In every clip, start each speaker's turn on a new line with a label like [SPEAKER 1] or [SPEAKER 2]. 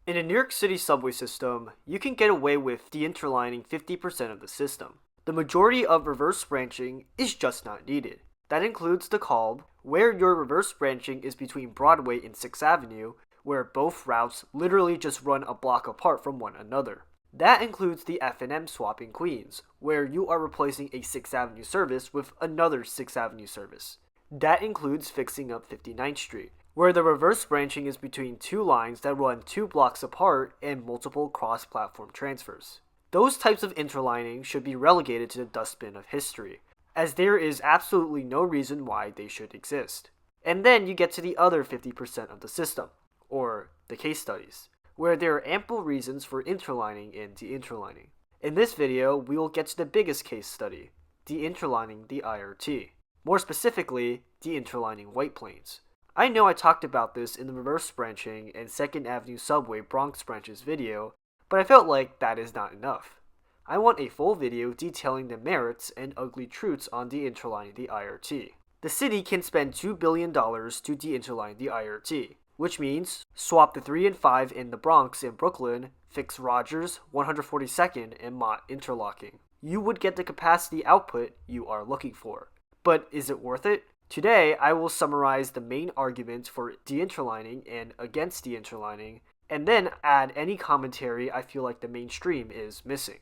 [SPEAKER 1] In a New York City subway system, you can get away with de-interlining 50% of the system. The majority of reverse branching is just not needed. That includes the Colb, where your reverse branching is between Broadway and 6th Avenue, where both routes literally just run a block apart from one another. That includes the F&M swap in Queens, where you are replacing a 6th Avenue service with another 6th Avenue service. That includes fixing up 59th Street, where the reverse branching is between two lines that run 2 blocks apart and multiple cross-platform transfers. Those types of interlining should be relegated to the dustbin of history, as there is absolutely no reason why they should exist. And then you get to the other 50% of the system, or the case studies, where there are ample reasons for interlining and de-interlining. In this video, we will get to the biggest case study, de-interlining the IRT. More specifically, de-interlining White Plains. I know I talked about this in the reverse branching and 2nd Avenue Subway Bronx branches video, but I felt like that is not enough. I want a full video detailing the merits and ugly truths on de-interlining the IRT. The city can spend $2 billion to de-interline the IRT, which means swap the 3 and 5 in the Bronx and Brooklyn, fix Rogers, 142nd, and Mott interlocking. You would get the capacity output you are looking for. But is it worth it? Today, I will summarize the main arguments for de-interlining and against de-interlining, and then add any commentary I feel like the mainstream is missing.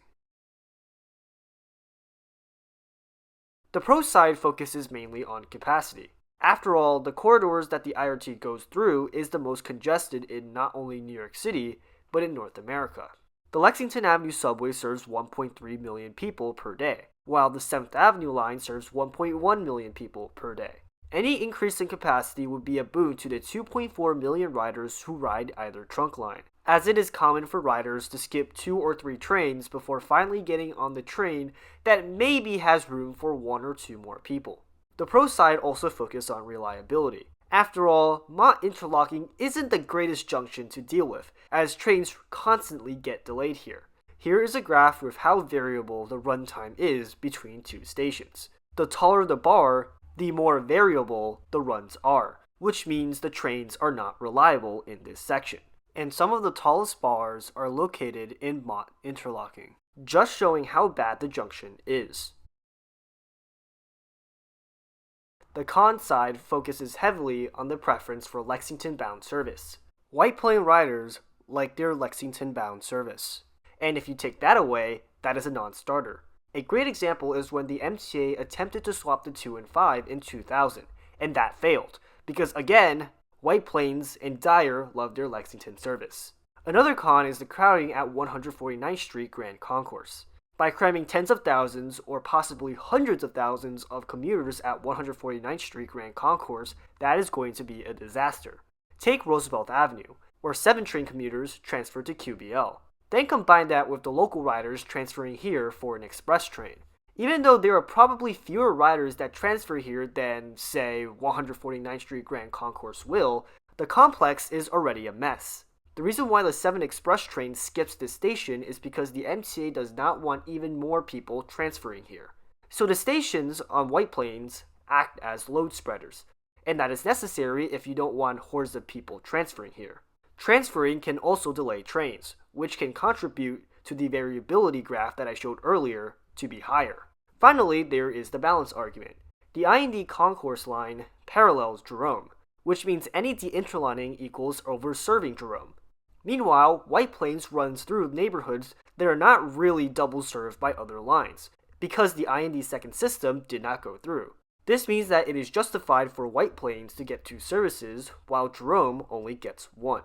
[SPEAKER 1] The pro side focuses mainly on capacity. After all, the corridors that the IRT goes through is the most congested in not only New York City, but in North America. The Lexington Avenue subway serves 1.3 million people per day, while the 7th Avenue line serves 1.1 million people per day. Any increase in capacity would be a boon to the 2.4 million riders who ride either trunk line, as it is common for riders to skip 2 or 3 trains before finally getting on the train that maybe has room for 1 or 2 more people. The pro side also focuses on reliability. After all, Mott interlocking isn't the greatest junction to deal with, as trains constantly get delayed here. Here is a graph with how variable the runtime is between 2 stations. The taller the bar, the more variable the runs are, which means the trains are not reliable in this section. And some of the tallest bars are located in Mott interlocking, just showing how bad the junction is. The con side focuses heavily on the preference for Lexington-bound service. White Plain riders like their Lexington-bound service. And if you take that away, that is a non-starter. A great example is when the MTA attempted to swap the 2 and 5 in 2000, and that failed, because again, White Plains and Dyer love their Lexington service. Another con is the crowding at 149th Street Grand Concourse. By cramming tens of thousands or possibly hundreds of thousands of commuters at 149th Street Grand Concourse, that is going to be a disaster. Take Roosevelt Avenue, where 7 train commuters transferred to QBL. Then combine that with the local riders transferring here for an express train. Even though there are probably fewer riders that transfer here than, say, 149th Street Grand Concourse will, the complex is already a mess. The reason why the 7 express train skips this station is because the MTA does not want even more people transferring here. So the stations on White Plains act as load spreaders, and that is necessary if you don't want hordes of people transferring here. Transferring can also delay trains, which can contribute to the variability graph that I showed earlier to be higher. Finally, there is the balance argument. The I&D concourse line parallels Jerome, which means any de-interlining equals over-serving Jerome. Meanwhile, White Plains runs through neighborhoods that are not really double served by other lines, because the I&D second system did not go through. This means that it is justified for White Plains to get 2 services, while Jerome only gets 1.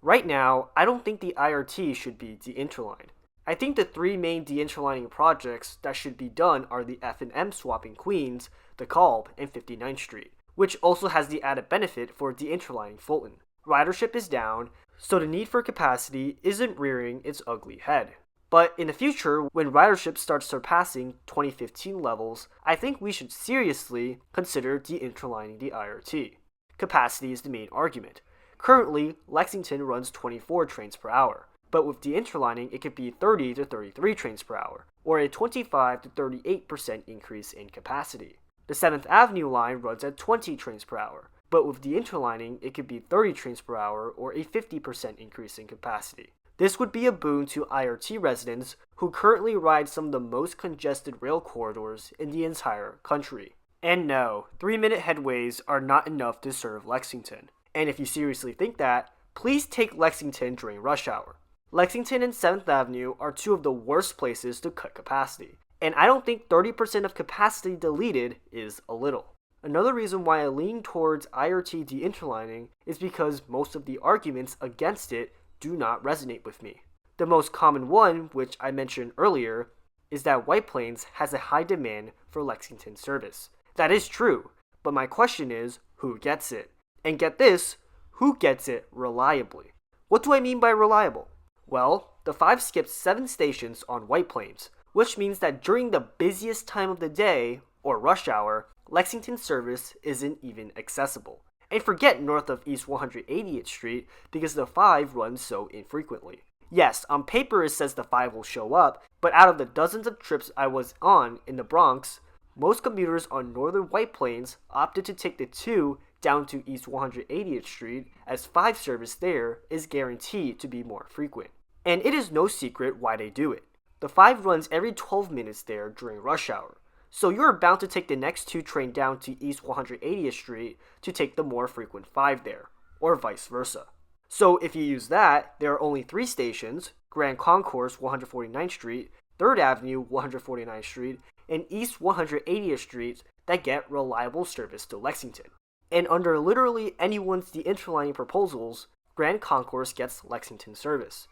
[SPEAKER 1] Right now, I don't think the IRT should be de-interlined. I think the 3 main de-interlining projects that should be done are the F&M swap in Queens, the Colb, and 59th Street, which also has the added benefit for de-interlining Fulton. Ridership is down, so the need for capacity isn't rearing its ugly head. But in the future, when ridership starts surpassing 2015 levels, I think we should seriously consider de-interlining the IRT. Capacity is the main argument. Currently, Lexington runs 24 trains per hour, but with de-interlining it could be 30 to 33 trains per hour, or a 25 to 38% increase in capacity. The 7th Avenue line runs at 20 trains per hour, but with de-interlining, it could be 30 trains per hour or a 50% increase in capacity. This would be a boon to IRT residents who currently ride some of the most congested rail corridors in the entire country. And no, 3-minute headways are not enough to serve Lexington. And if you seriously think that, please take Lexington during rush hour. Lexington and 7th Avenue are two of the worst places to cut capacity. And I don't think 30% of capacity deleted is a little. Another reason why I lean towards IRT de-interlining is because most of the arguments against it do not resonate with me. The most common one, which I mentioned earlier, is that White Plains has a high demand for Lexington service. That is true, but my question is, who gets it? And get this, who gets it reliably? What do I mean by reliable? Well, the 5 skips 7 stations on White Plains, which means that during the busiest time of the day, or rush hour, Lexington service isn't even accessible. And forget north of East 180th Street because the 5 runs so infrequently. Yes, on paper it says the 5 will show up, but out of the dozens of trips I was on in the Bronx, most commuters on northern White Plains opted to take the 2 down to East 180th Street as 5 service there is guaranteed to be more frequent. And it is no secret why they do it. The 5 runs every 12 minutes there during rush hour. So you're bound to take the next 2 train down to East 180th Street to take the more frequent 5 there, or vice versa. So if you use that, there are only 3 stations, Grand Concourse 149th Street, 3rd Avenue 149th Street, and East 180th Street that get reliable service to Lexington. And under literally anyone's de-interlining proposals, Grand Concourse gets Lexington service.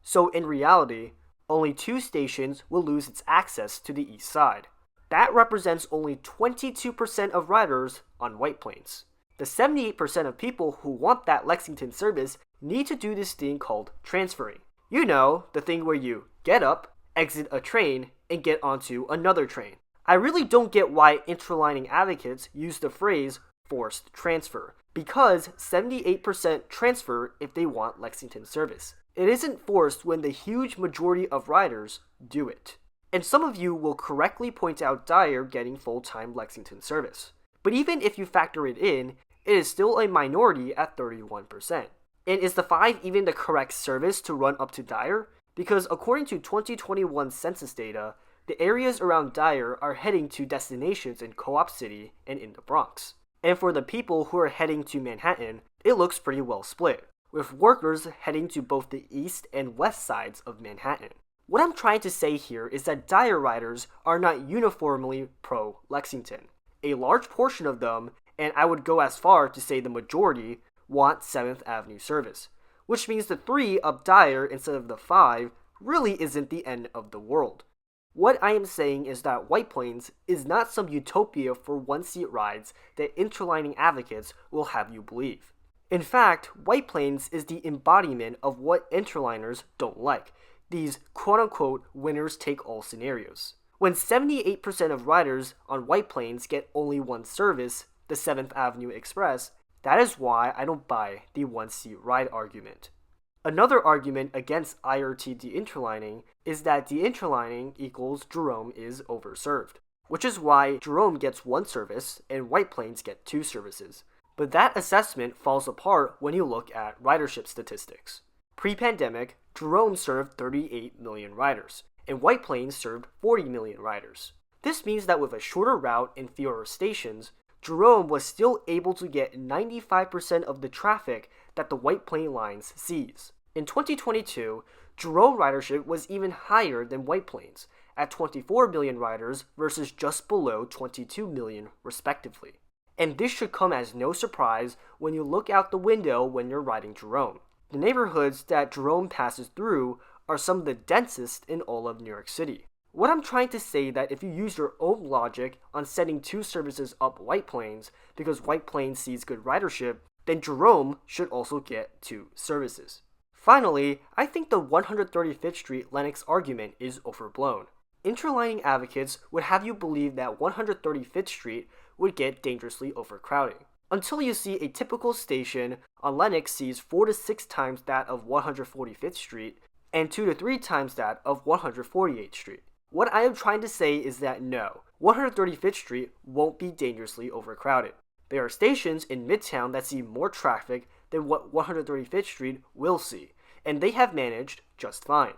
[SPEAKER 1] So in reality, only 2 stations will lose its access to the east side. That represents only 22% of riders on White Plains. The 78% of people who want that Lexington service need to do this thing called transferring. You know, the thing where you get up, exit a train, and get onto another train. I really don't get why interlining advocates use the phrase forced transfer, because 78% transfer if they want Lexington service. It isn't forced when the huge majority of riders do it. And some of you will correctly point out Dyer getting full-time Lexington service. But even if you factor it in, it is still a minority at 31%. And is the 5 even the correct service to run up to Dyer? Because according to 2021 census data, the areas around Dyer are heading to destinations in Co-op City and in the Bronx. And for the people who are heading to Manhattan, it looks pretty well split, with workers heading to both the east and west sides of Manhattan. What I'm trying to say here is that Dyer riders are not uniformly pro-Lexington. A large portion of them, and I would go as far to say the majority, want 7th Avenue service, which means the 3 up Dyer instead of the 5 really isn't the end of the world. What I am saying is that White Plains is not some utopia for one-seat rides that interlining advocates will have you believe. In fact, White Plains is the embodiment of what interliners don't like, these quote-unquote winners-take-all scenarios. When 78% of riders on White Plains get only one service, the 7th Avenue Express, that is why I don't buy the one-seat ride argument. Another argument against IRT de-interlining is that de-interlining equals Jerome is overserved, which is why Jerome gets 1 service and White Plains get 2 services. But that assessment falls apart when you look at ridership statistics. Pre-pandemic, Jerome served 38 million riders, and White Plains served 40 million riders. This means that with a shorter route and fewer stations, Jerome was still able to get 95% of the traffic that the White Plains lines sees. In 2022, Jerome ridership was even higher than White Plains, at 24 million riders versus just below 22 million respectively. And this should come as no surprise when you look out the window when you're riding Jerome. The neighborhoods that Jerome passes through are some of the densest in all of New York City. What I'm trying to say that if you use your own logic on setting 2 services up White Plains because White Plains sees good ridership, then Jerome should also get 2 services. Finally, I think the 135th Street Lenox argument is overblown. Interlining advocates would have you believe that 135th Street would get dangerously overcrowding, until you see a typical station on Lenox sees 4 to 6 times that of 145th Street and 2 to 3 times that of 148th Street. What I am trying to say is that no, 135th Street won't be dangerously overcrowded. There are stations in Midtown that see more traffic than what 135th Street will see, and they have managed just fine.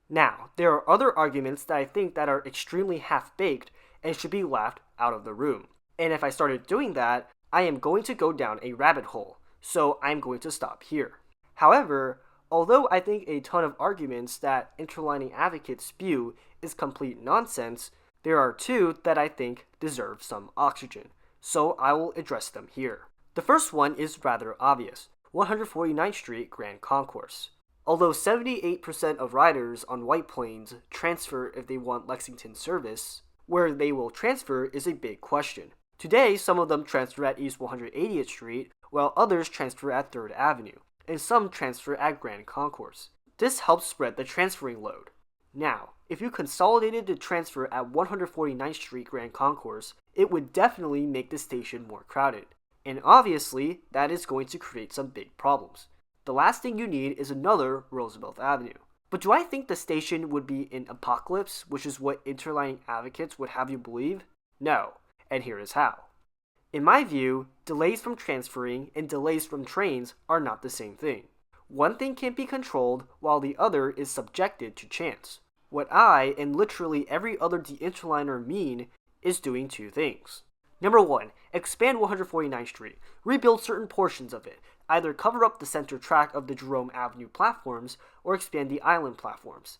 [SPEAKER 1] Now, there are other arguments that I think that are extremely half-baked and should be laughed out of the room. And if I started doing that, I am going to go down a rabbit hole, so I'm going to stop here. However, although I think a ton of arguments that interlining advocates spew is complete nonsense, there are two that I think deserve some oxygen, so I will address them here. The first one is rather obvious, 149th Street Grand Concourse. Although 78% of riders on White Plains transfer if they want Lexington service, where they will transfer is a big question. Today, some of them transfer at East 180th Street, while others transfer at 3rd Avenue, and some transfer at Grand Concourse. This helps spread the transferring load. Now, if you consolidated the transfer at 149th Street Grand Concourse, it would definitely make the station more crowded. And obviously, that is going to create some big problems. The last thing you need is another Roosevelt Avenue. But do I think the station would be in apocalypse, which is what interlining advocates would have you believe? No, and here is how. In my view, delays from transferring and delays from trains are not the same thing. One thing can't be controlled while the other is subjected to chance. What I, and literally every other de-interliner mean, is doing two things. Number 1, expand 149th Street, rebuild certain portions of it, either cover up the center track of the Jerome Avenue platforms or expand the island platforms.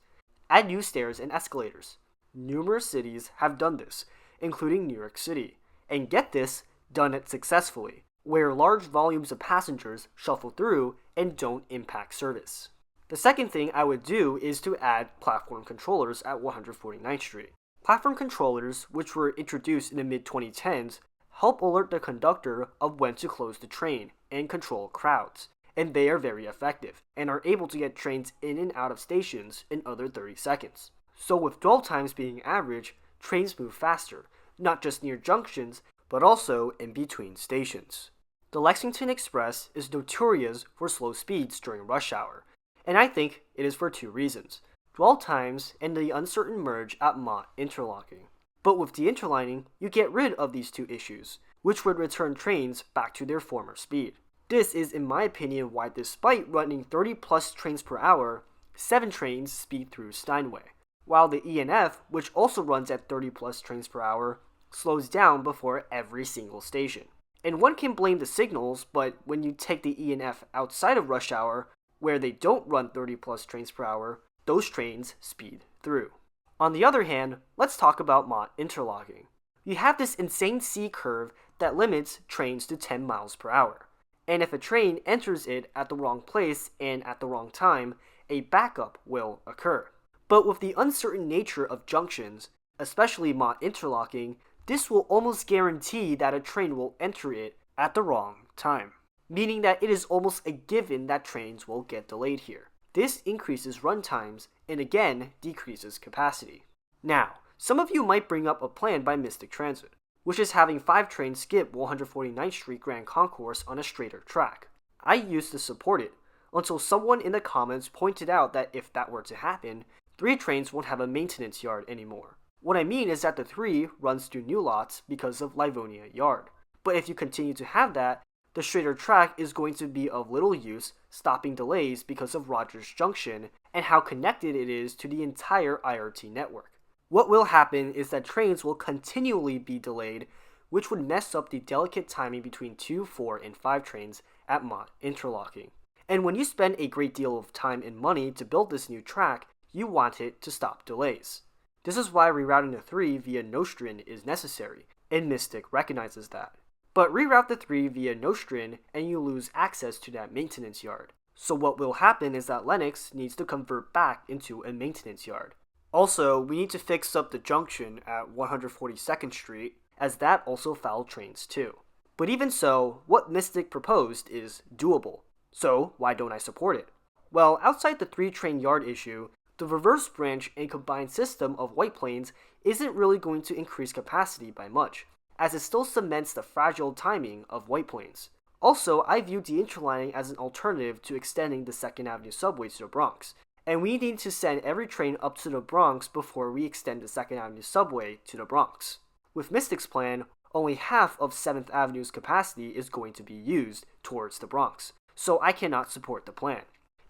[SPEAKER 1] Add new stairs and escalators. Numerous cities have done this, including New York City. And get this, done it successfully, where large volumes of passengers shuffle through and don't impact service. The second thing I would do is to add platform controllers at 149th Street. Platform controllers, which were introduced in the mid-2010s, help alert the conductor of when to close the train and control crowds, and they are very effective, and are able to get trains in and out of stations in under 30 seconds. So with dwell times being average, trains move faster, not just near junctions, but also in between stations. The Lexington Express is notorious for slow speeds during rush hour, and I think it is for two reasons: dwell times and the uncertain merge at Mott interlocking. But with de-interlining, you get rid of these two issues, which would return trains back to their former speed. This is in my opinion why, despite running 30 plus trains per hour, 7 trains speed through Steinway, while the E&F, which also runs at 30 plus trains per hour, slows down before every single station. And one can blame the signals, but when you take the E&F outside of rush hour, where they don't run 30 plus trains per hour, those trains speed through. On the other hand, let's talk about Mott interlocking. You have this insane C-curve that limits trains to 10 miles per hour. And if a train enters it at the wrong place and at the wrong time, a backup will occur. But with the uncertain nature of junctions, especially Mott interlocking, this will almost guarantee that a train will enter it at the wrong time, meaning that it is almost a given that trains will get delayed here. This increases run times and again decreases capacity. Now, some of you might bring up a plan by Mystic Transit, which is having 5 trains skip 149th Street Grand Concourse on a straighter track. I used to support it, until someone in the comments pointed out that if that were to happen, 3 trains won't have a maintenance yard anymore. What I mean is that the 3 runs through new lots because of Livonia Yard. But if you continue to have that, the straighter track is going to be of little use, stopping delays because of Rogers Junction and how connected it is to the entire IRT network. What will happen is that trains will continually be delayed, which would mess up the delicate timing between 2, 4, and 5 trains at Mott interlocking. And when you spend a great deal of time and money to build this new track, you want it to stop delays. This is why rerouting the 3 via Nostrand is necessary, and Mystic recognizes that. But reroute the 3 via Nostrand and you lose access to that maintenance yard. So what will happen is that Lenox needs to convert back into a maintenance yard. Also, we need to fix up the junction at 142nd Street, as that also fouled trains too. But even so, what Mystic proposed is doable. So why don't I support it? Well, outside the 3 train yard issue, the reverse branch and combined system of White Plains isn't really going to increase capacity by much, as it still cements the fragile timing of White Plains. Also, I view de-interlining as an alternative to extending the 2nd Avenue subway to the Bronx, and we need to send every train up to the Bronx before we extend the 2nd Avenue subway to the Bronx. With Mystic's plan, only half of 7th Avenue's capacity is going to be used towards the Bronx, so I cannot support the plan.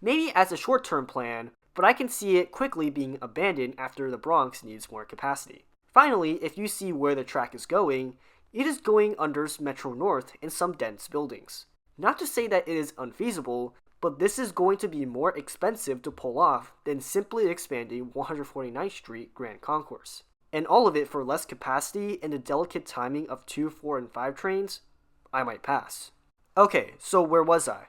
[SPEAKER 1] Maybe as a short-term plan, but I can see it quickly being abandoned after the Bronx needs more capacity. Finally, if you see where the track is going, it is going under Metro North in some dense buildings. Not to say that it is unfeasible, but this is going to be more expensive to pull off than simply expanding 149th Street Grand Concourse. And all of it for less capacity and the delicate timing of 2, 4, and 5 trains? I might pass. Okay, so where was I?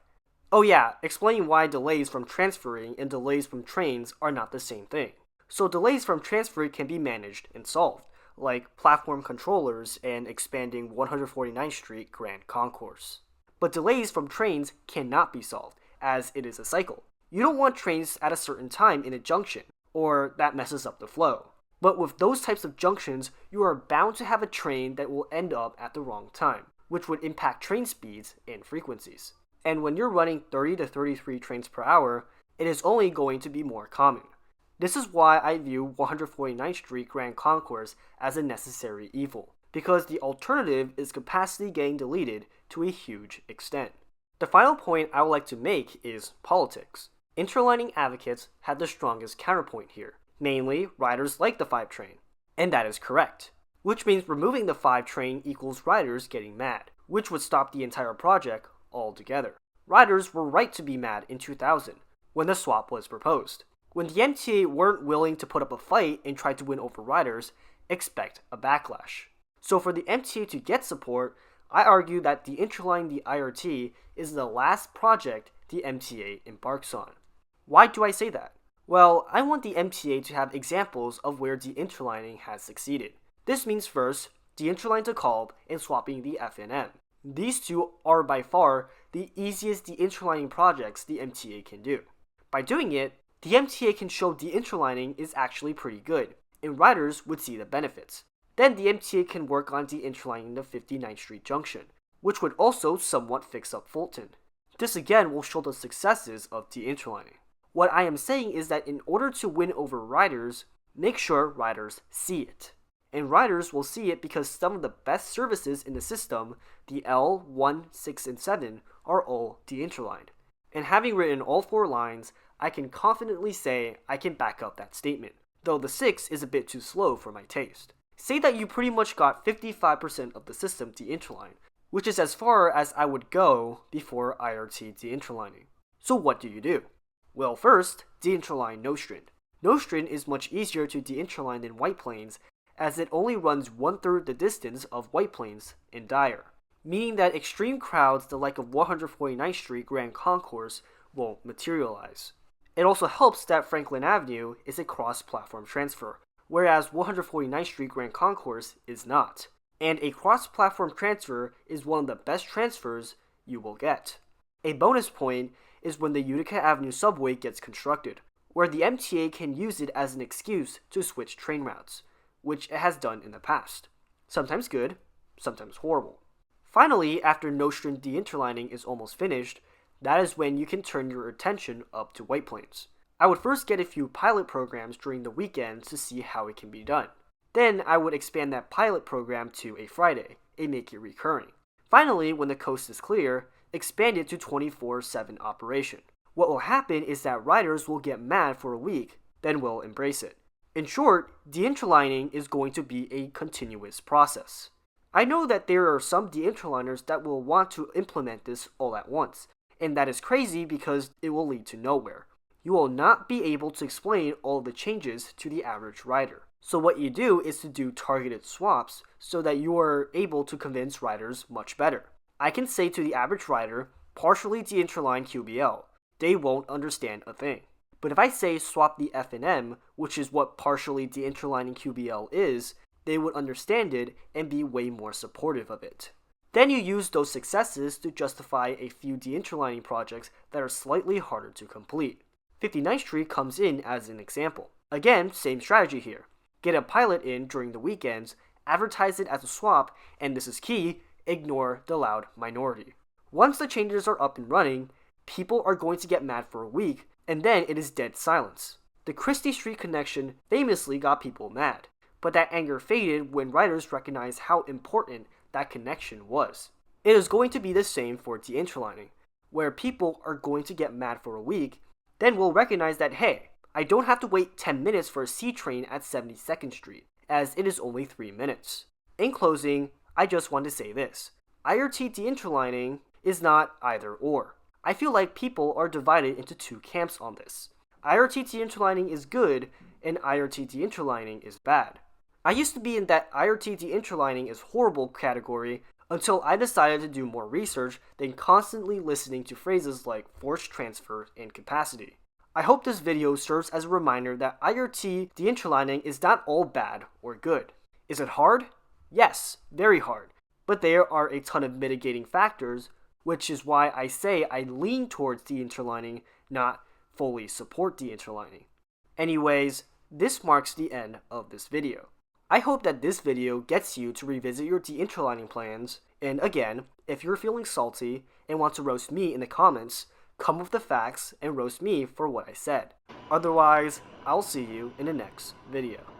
[SPEAKER 1] Oh yeah, explaining why delays from transferring and delays from trains are not the same thing. So delays from transferring can be managed and solved, like platform controllers and expanding 149th Street Grand Concourse. But delays from trains cannot be solved, as it is a cycle. You don't want trains at a certain time in a junction, or that messes up the flow. But with those types of junctions, you are bound to have a train that will end up at the wrong time, which would impact train speeds and frequencies. And when you're running 30 to 33 trains per hour, it is only going to be more common. This is why I view 149th Street Grand Concourse as a necessary evil, because the alternative is capacity getting deleted to a huge extent. The final point I would like to make is politics. Interlining advocates had the strongest counterpoint here, mainly riders like the 5 train. And that is correct. Which means removing the 5 train equals riders getting mad, which would stop the entire project altogether. Riders were right to be mad in 2000, when the swap was proposed. When the MTA weren't willing to put up a fight and try to win over riders, expect a backlash. So for the MTA to get support, I argue that de-interlining the IRT is the last project the MTA embarks on. Why do I say that? Well, I want the MTA to have examples of where de-interlining has succeeded. This means first, de-interlining to Kolb and swapping the FNM. These two are by far the easiest de-interlining projects the MTA can do. By doing it, the MTA can show de-interlining is actually pretty good, and riders would see the benefits. Then the MTA can work on de-interlining the 59th Street Junction, which would also somewhat fix up Fulton. This again will show the successes of de-interlining. What I am saying is that in order to win over riders, make sure riders see it. And riders will see it because some of the best services in the system, the L, 1, 6, and 7, are all de-interlined. And having written all 4 lines, I can confidently say I can back up that statement, though the 6 is a bit too slow for my taste. Say that you pretty much got 55% of the system de-interlined, which is as far as I would go before IRT de-interlining. So what do? Well, first, de-interline Nostrand. Nostrand is much easier to de-interline than White Plains, as it only runs 1/3 the distance of White Plains in Dyer, meaning that extreme crowds the like of 149th Street Grand Concourse won't materialize. It also helps that Franklin Avenue is a cross-platform transfer, whereas 149th Street Grand Concourse is not. And a cross-platform transfer is one of the best transfers you will get. A bonus point is when the Utica Avenue subway gets constructed, where the MTA can use it as an excuse to switch train routes, which it has done in the past. Sometimes good, sometimes horrible. Finally, after Nostrand de-interlining is almost finished, that is when you can turn your attention up to White Plains. I would first get a few pilot programs during the weekends to see how it can be done. Then I would expand that pilot program to a Friday and make it recurring. Finally, when the coast is clear, expand it to 24/7 operation. What will happen is that riders will get mad for a week, then will embrace it. In short, de-interlining is going to be a continuous process. I know that there are some de-interliners that will want to implement this all at once, and that is crazy because it will lead to nowhere. You will not be able to explain all of the changes to the average rider. So what you do is to do targeted swaps so that you are able to convince riders much better. I can say to the average rider, partially de-interline QBL. They won't understand a thing. But if I say swap the FNM, which is what partially de-interlining QBL is, they would understand it and be way more supportive of it. Then you use those successes to justify a few de-interlining projects that are slightly harder to complete. 59th Street comes in as an example. Again, same strategy here. Get a pilot in during the weekends, advertise it as a swap, and this is key, ignore the loud minority. Once the changes are up and running, people are going to get mad for a week, and then it is dead silence. The Christie Street connection famously got people mad, but that anger faded when riders recognized how important that connection was. It is going to be the same for de-interlining, where people are going to get mad for a week, then will recognize that, hey, I don't have to wait 10 minutes for a C train at 72nd Street, as it is only 3 minutes. In closing, I just want to say this. IRT de-interlining is not either or. I feel like people are divided into two camps on this. IRT de-interlining is good, and IRT de-interlining is bad. I used to be in that IRT de-interlining is horrible category until I decided to do more research than constantly listening to phrases like forced transfer and capacity. I hope this video serves as a reminder that IRT de-interlining is not all bad or good. Is it hard? Yes, very hard. But there are a ton of mitigating factors, which is why I say I lean towards de-interlining, not fully support de-interlining. Anyways, this marks the end of this video. I hope that this video gets you to revisit your de-interlining plans, and again, if you're feeling salty and want to roast me in the comments, come with the facts and roast me for what I said. Otherwise, I'll see you in the next video.